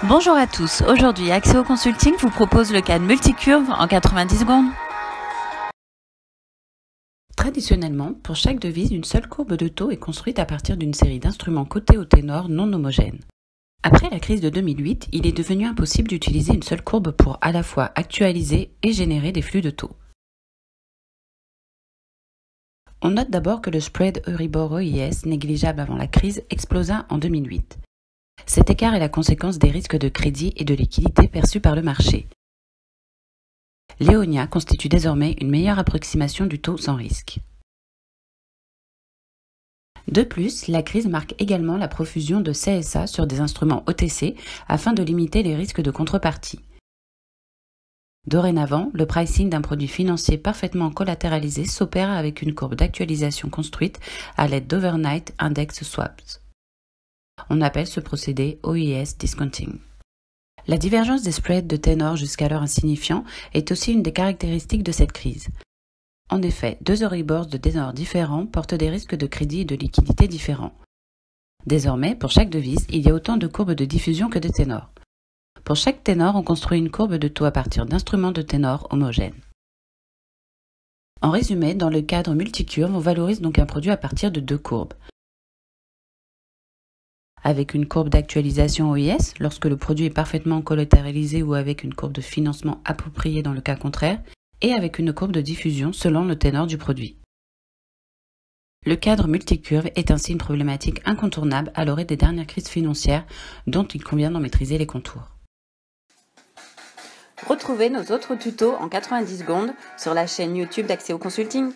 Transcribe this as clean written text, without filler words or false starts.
Bonjour à tous, aujourd'hui Axéo Consulting vous propose le cadre multicurve en 90 secondes. Traditionnellement, pour chaque devise, une seule courbe de taux est construite à partir d'une série d'instruments cotés au ténor non homogènes. Après la crise de 2008, il est devenu impossible d'utiliser une seule courbe pour à la fois actualiser et générer des flux de taux. On note d'abord que le spread Euribor-EIS, négligeable avant la crise, explosa en 2008. Cet écart est la conséquence des risques de crédit et de liquidité perçus par le marché. Léonia constitue désormais une meilleure approximation du taux sans risque. De plus, la crise marque également la profusion de CSA sur des instruments OTC afin de limiter les risques de contrepartie. Dorénavant, le pricing d'un produit financier parfaitement collatéralisé s'opère avec une courbe d'actualisation construite à l'aide d'Overnight Index Swaps. On appelle ce procédé OIS Discounting. La divergence des spreads de ténor jusqu'alors insignifiants est aussi une des caractéristiques de cette crise. En effet, deux Euribors de ténor différents portent des risques de crédit et de liquidité différents. Désormais, pour chaque devise, il y a autant de courbes de diffusion que de ténors. Pour chaque ténor, on construit une courbe de taux à partir d'instruments de ténor homogènes. En résumé, dans le cadre multicurve, on valorise donc un produit à partir de deux courbes. Avec une courbe d'actualisation OIS, lorsque le produit est parfaitement collatéralisé ou avec une courbe de financement appropriée dans le cas contraire, et avec une courbe de diffusion selon le ténor du produit. Le cadre multicurve est ainsi une problématique incontournable à l'orée des dernières crises financières dont il convient d'en maîtriser les contours. Retrouvez nos autres tutos en 90 secondes sur la chaîne YouTube d'Axéo Consulting.